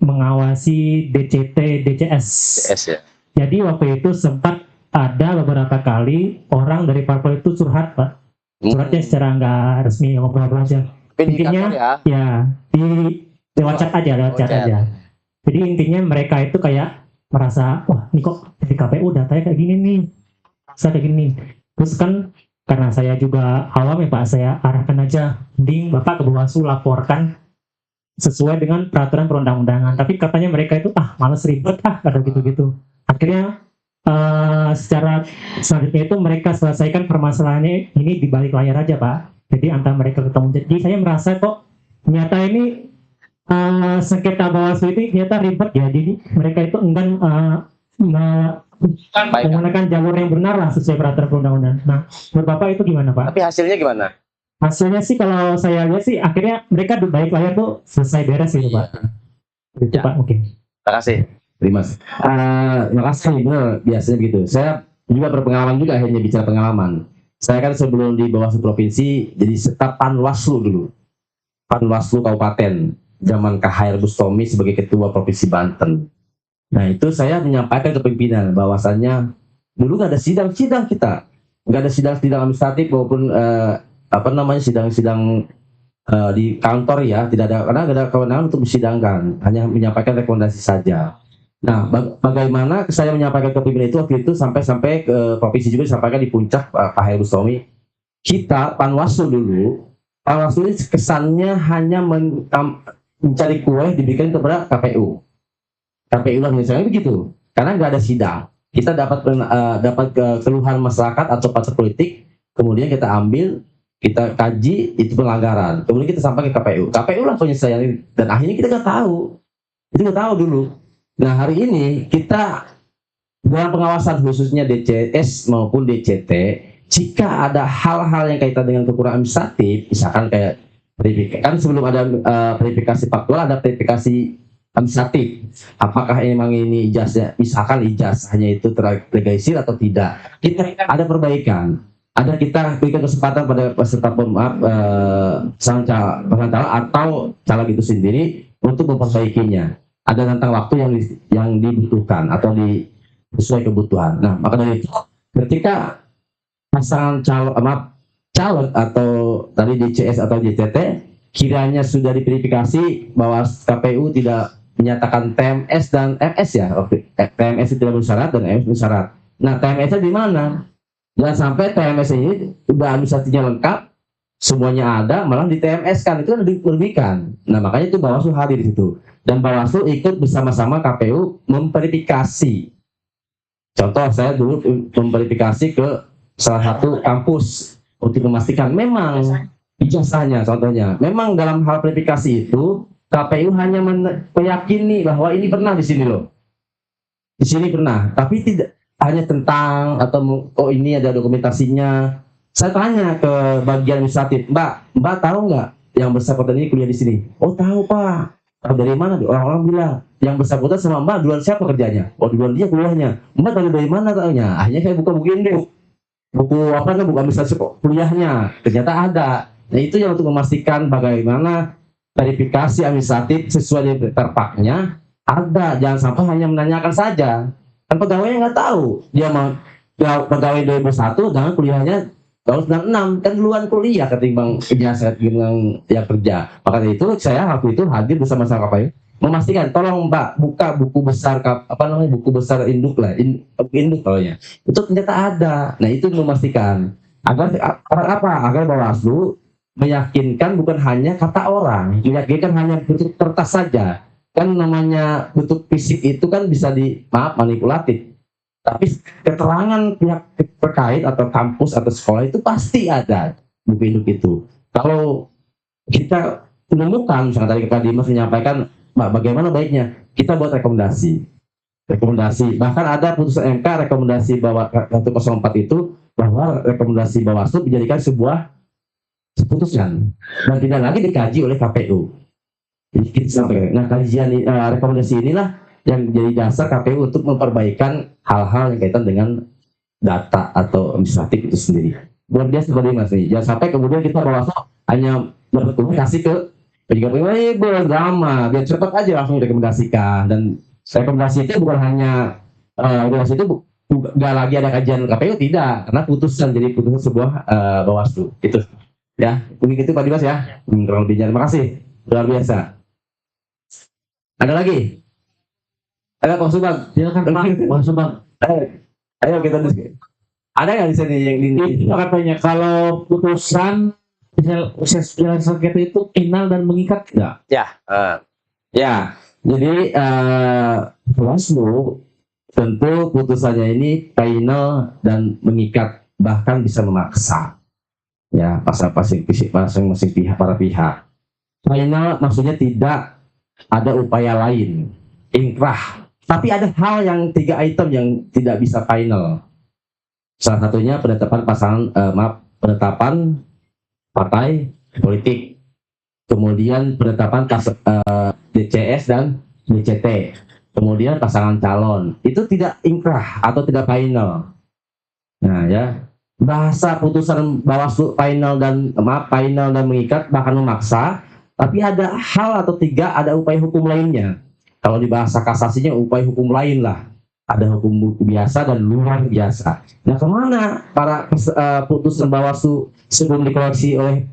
mengawasi DCT, DCS. DS ya. Jadi waktu itu sempat ada beberapa kali orang dari parpol itu curhat Pak. Curhatnya secara nggak resmi, ngobrol-ngobrol aja. Tapi di Intinya kantor ya. ya di lewat chat aja. Jadi intinya mereka itu kayak merasa, wah ini kok dari KPU datanya kayak gini nih, saya kayak gini. Terus kan karena saya juga awam ya Pak, saya arahkan aja, mending Bapak ke Bawaslu laporkan sesuai dengan peraturan perundang-undangan. Tapi katanya mereka itu males ribet ada gitu-gitu. Akhirnya secara selanjutnya itu mereka selesaikan permasalahannya ini di balik layar aja Pak. Jadi antara mereka ketemu. Jadi saya merasa kok ternyata ini sengketa Bawaslu itu ternyata ribet ya, jadi mereka itu enggan menggunakan jalur yang benar lah sesuai peraturan perundang-undangan. Nah, menurut Bapak itu gimana Pak? Tapi hasilnya gimana? Hasilnya sih kalau saya lihat sih akhirnya mereka di balik layar tuh selesai beres gitu Pak. Itu Ya. Pak, oke. Terima kasih. Terima kasih. Benar, biasanya begitu. Saya juga berpengalaman juga, akhirnya bicara pengalaman. Saya kan sebelum di Bawaslu Provinsi jadi staf Panwaslu dulu. Panwaslu Kabupaten. Zaman KHR Bustomi sebagai ketua Provinsi Banten. Nah itu saya menyampaikan ke pimpinan bahwasannya dulu nggak ada sidang-sidang kita, nggak ada sidang-sidang administratif maupun sidang-sidang di kantor ya, tidak ada, karena nggak ada kewenangan untuk disidangkan, hanya menyampaikan rekomendasi saja. Nah bagaimana saya menyampaikan ke pimpinan itu waktu itu sampai ke provinsi juga disampaikan di puncak KHR Bustomi. Kita Panwaslu dulu, Panwaslu ini kesannya hanya mencari kue diberikan kepada KPU. KPU lah misalnya begitu. Karena nggak ada sidang. Kita dapat keluhan masyarakat atau partai politik, kemudian kita ambil, kita kaji itu pelanggaran. Kemudian kita sampaikan ke KPU. KPU lah penyelesaian dan akhirnya kita nggak tahu. Itu nggak tahu dulu. Nah hari ini kita dalam pengawasan khususnya DCS maupun DCT, jika ada hal-hal yang kaitan dengan kekurangan administratif, misalkan kayak kan sebelum ada verifikasi faktual ada verifikasi administratif. Apakah memang ini ijazah, misalkan ijazahnya itu terlegalisir atau tidak? Kita ada perbaikan. Ada kita berikan kesempatan pada peserta pengacara atau caleg itu sendiri untuk memperbaikinya. ada rentang waktu yang dibutuhkan atau sesuai kebutuhan. Nah, maka dari itu ketika pasangan calon atau tadi DCS atau JTT kiranya sudah diverifikasi bahwa KPU tidak menyatakan TMS dan MS ya, TMS itu tidak bersyarat dan MS bersyarat. Nah, TMS-nya di mana? Jangan sampai TMS ini udah administrasinya lengkap, semuanya ada, malah di TMS kan, itu kan dirugikan. Nah, makanya itu Bawaslu hadir di situ. Dan Bawaslu ikut bersama-sama KPU memverifikasi. Contoh, saya dulu memverifikasi ke salah satu kampus untuk memastikan memang ijazahnya, contohnya. Memang dalam hal verifikasi itu, KPU hanya meyakini bahwa ini pernah di sini loh. Di sini pernah, tapi tidak hanya tentang atau oh ini ada dokumentasinya. Saya tanya ke bagian administratif, Mbak tahu nggak yang bersangkutan ini kuliah di sini? Oh tahu Pak. Tahu dari mana? Orang-orang bilang yang bersangkutan sama Mbak duluan siapa kerjanya? Oh duluan dia kuliahnya. Mbak tahu dari mana tahunya? Akhirnya saya buka buku ini, buku administrasi kuliahnya. Ternyata ada. Nah itu yang untuk memastikan bagaimana verifikasi administratif sesuai dengan terpaknya ada. Jangan sampai hanya menanyakan saja. Kan pegawainya nggak tahu dia mau pegawai 2001 dengan kuliahnya tahun 96 kan duluan kuliah ketimbang ijazah yang kerja. Maka dari itu saya waktu itu hadir bersama-sama KPU memastikan tolong Mbak buka buku besar buku besar induk lah induk kalau ya itu ternyata ada. Nah itu memastikan agar Bawaslu meyakinkan bukan hanya kata orang, meyakinkan hanya bentuk kertas saja. Kan namanya bentuk fisik itu kan bisa manipulatif. Tapi keterangan pihak terkait atau kampus atau sekolah itu pasti ada buku induk itu. Kalau kita menemukan, misalnya tadi Kak Dimas menyampaikan, Mbak, bagaimana baiknya kita buat rekomendasi. Bahkan ada putusan MK rekomendasi bahwa 104 itu bahwa rekomendasi Bawaslu dijadikan sebuah putusan dan tidak lagi dikaji oleh KPU. Nah, kajian rekomendasi inilah yang jadi dasar KPU untuk memperbaikan hal-hal yang kaitan dengan data atau administratif itu sendiri. Luar biasa seperti Mas nih. Jangan sampai kemudian kita Bawaslu hanya berkomunikasi ke penyidik drama, biar cepat aja langsung rekomendasikan. Dan rekomendasi itu bukan hanya rekomendasi itu nggak lagi ada kajian KPU, tidak, karena putusan jadi putusan sebuah Bawaslu itu. Ya, begitu Pak Dimas ya. Kurang lebihnya. Terima kasih. Luar biasa. Ada lagi? Ada Pak Subang? Silakan Pak Subang. Ayo kita diskusi. Ada nggak di sini yang itu katanya kalau putusan penyelesaian sengketa itu final dan mengikat tidak? Ya. Jadi Bawaslu tentu putusannya ini final dan mengikat, bahkan bisa memaksa. Ya, masing-masing pihak, para pihak. Final maksudnya tidak ada upaya lain, ingkrah. Tapi ada hal yang 3 item yang tidak bisa final. Salah satunya penetapan penetapan partai politik. Kemudian penetapan DCS dan DCT. Kemudian pasangan calon. Itu tidak ingkrah atau tidak final. Nah ya, bahasa putusan Bawaslu final dan mengikat bahkan memaksa, tapi ada hal atau 3 ada upaya hukum lainnya. Kalau di bahasa kasasinya upaya hukum lain lah, ada hukum biasa dan luar biasa. Nah kemana para putusan Bawaslu sebelum dikoreksi oleh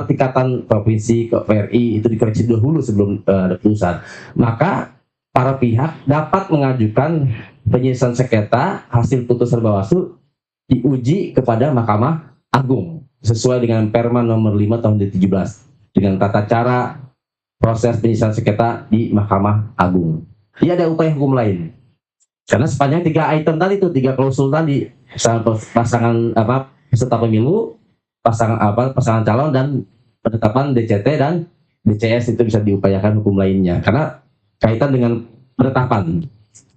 tingkatan provinsi ke PRI itu dikoreksi dahulu sebelum ada putusan. Maka para pihak dapat mengajukan penyelesaian sengketa hasil putusan Bawaslu diuji kepada Mahkamah Agung sesuai dengan Perma nomor 5 tahun 2017 dengan tata cara proses penyelesaian sengketa di Mahkamah Agung. Dia ada upaya hukum lain. Karena sepanjang 3 item tadi itu 3 klausul tadi, pasangan peserta pemilu, pasangan calon dan penetapan DCT dan DCS itu bisa diupayakan hukum lainnya. Karena kaitan dengan penetapan.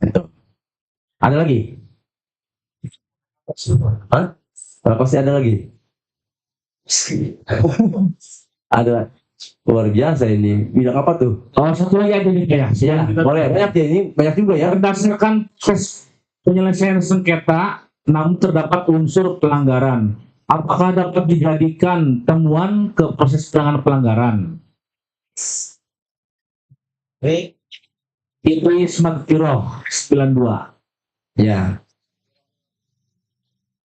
Itu. Ada lagi? Pasti ada lagi. Ada. Luar biasa ini. Bidang apa tuh? Oh, satu lagi ada nih ya. Ya, boleh. Banyak ya ini, banyak juga ya. Berdasarkan proses penyelesaian sengketa, namun terdapat unsur pelanggaran. Apakah dapat dijadikan temuan ke proses penanganan pelanggaran? Idris Magtiroh 92. Ya.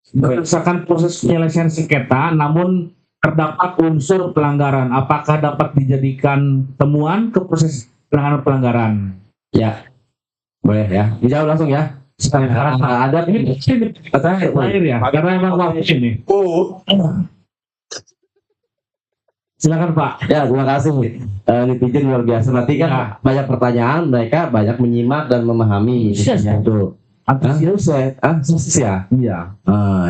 Berdasarkan proses penyelesaian sengketa, namun terdapat unsur pelanggaran. Apakah dapat dijadikan temuan ke proses penanganan pelanggaran? Ya. Boleh ya. Dijawab langsung ya. Ada Ini terakhir ya, karena emang waktu ini. Silakan Pak. Ya, terima kasih. Netizen luar biasa. Nanti kan banyak pertanyaan, mereka banyak menyimak dan memahami. Yes. Itu. Antusias ya? Iya.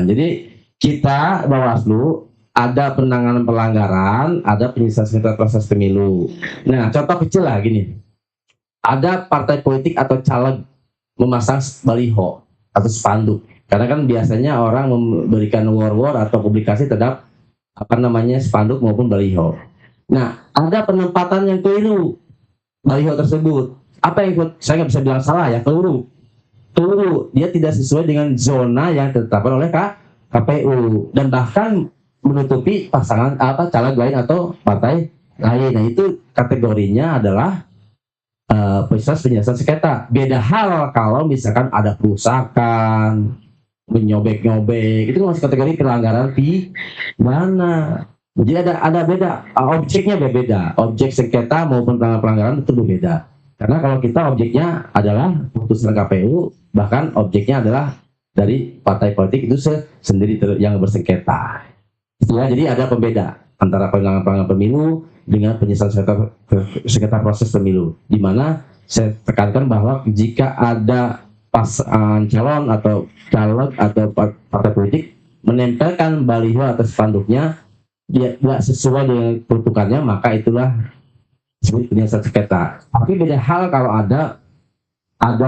Jadi kita Bawaslu ada penanganan pelanggaran, ada penyelesaian sengketa proses pemilu. Nah, contoh kecil lah gini. Ada partai politik atau caleg memasang baliho atau spanduk. Karena kan biasanya orang memberikan war atau publikasi terhadap spanduk maupun baliho. Nah, ada penempatan yang keliru baliho tersebut. Apa yang saya nggak bisa bilang salah ya, keliru. Dia tidak sesuai dengan zona yang ditetapkan oleh KPU dan bahkan menutupi pasangan caleg lain atau partai lain. Nah, itu kategorinya adalah proses penyelesaian sengketa. Beda hal kalau misalkan ada perusakan, menyobek-nyobek, itu masih kategori pelanggaran pidana. Jadi ada beda, objeknya berbeda. Objek sengketa maupun pelanggaran itu berbeda. Karena kalau kita objeknya adalah putusan KPU, bahkan objeknya adalah dari partai politik itu sendiri yang bersengketa. Ya, jadi ada pembeda antara pelanggaran pemilu dengan penyelesaian sengketa proses pemilu. Di mana saya tekankan bahwa jika ada pasangan calon atau caleg atau partai politik menempelkan baliho atau spanduknya dia tidak sesuai dengan peruntukannya, maka itulah disebut penyelesaian sengketa. Tapi beda hal kalau ada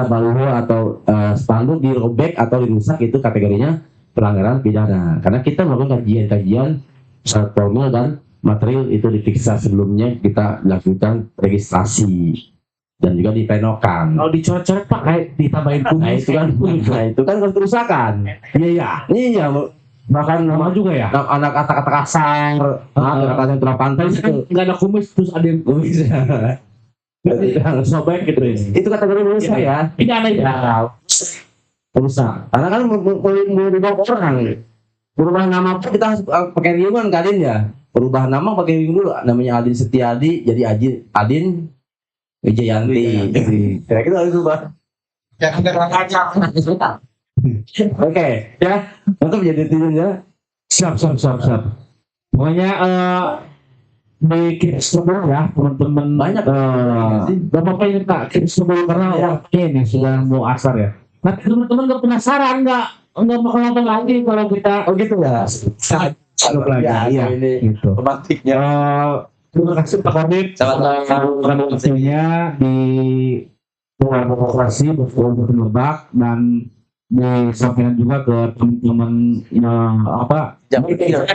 baliho atau spanduk dirobek atau dirusak, itu kategorinya pelanggaran pidana. Karena kita melakukan kajian secara formal dan material itu diperiksa sebelumnya, kita lakukan registrasi dan juga dipenokan. Kalau dicoret-coret Pak kayak ditambahin kumis. Itu kan kerusakan. Iya. Bahkan Nama juga ya. anak kata-kata kasar, kata-kata yang tidak pantas itu. Nggak ada kumis terus ada yang kumis. Sobek gitu ini. Itu kategori rusak ya. Ini aneh ya. Rusak. Karena kan merubah orang. Berubah nama pun kita harus pakai riung kan Kadin ya. Berubah nama pakai riung dulu. Namanya Adin Setiadi jadi Adin Wijayanti. Kira-kira harus berubah. Yang ada rangkanya. Oke, ya. Untuk menjadi tidurnya. Siap. Pokoknya bikin semua ya teman-teman. Banyak. Bapak ini tak kirim semua karena waktunya ini sudah mau asar ya. Nah teman-teman nggak penasaran nggak bakal nonton lagi kalau kita gitu ya. Satu lagi ya. Gitu. Otomatiknya. Terima kasih Pak Komit. Waktunya di luar demokrasi untuk Lebak dan disampaikan juga ke teman-teman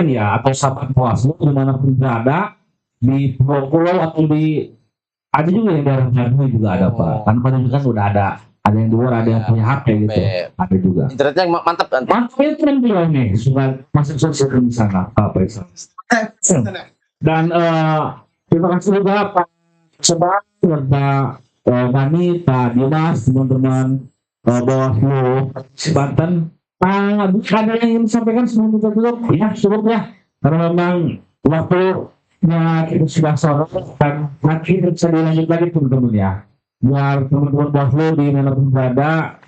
ya atau sahabat Bawaslu dimanapun berada di pulau atau ada juga yang daerah Jambi juga ada Pak. Kan pada kan udah ada yang di luar, ada yang punya HP gitu, ada juga. Internetnya mantap kan? Mantap itu kan bilang nih sudah masuk sosial di sana apa itu. Dan terima kasih juga Pak Sebab serta kami Pak Dimas, teman-teman Bawaslu Banten. Ada yang ingin disampaikan sebelum kita tutup? Ya cukup ya, karena memang waktunya kita sudah sore dan nanti bisa dilanjut lagi teman-teman ya, biar teman-teman Bawaslu di manapun berada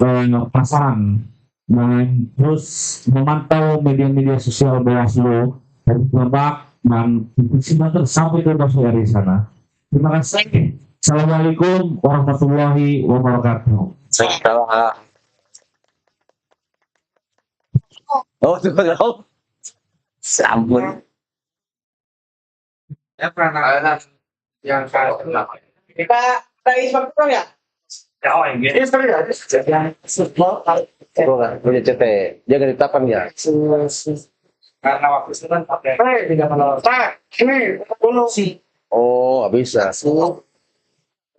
pasaran dan terus memantau media-media sosial Bawaslu dari Lebak dan Banten sampai ke Bawaslu dari sana. Terima kasih. Assalamualaikum warahmatullahi wabarakatuh. Oh, tuh. Sampun. Ya pernah yang kalau Kita lagi seperti ya? oh ini Punya CT. Dia gak ditetapkan ya? karena waktu itu kan pakai tidak menolak ini dulu sih Oh, gak bisa.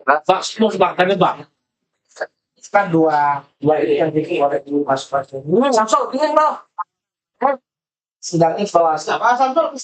Pak, semua tanya Pak. kan dua ini yang bikin oleh dulu masuk langsung ini langsung loh sidang evaluasi apa Samsul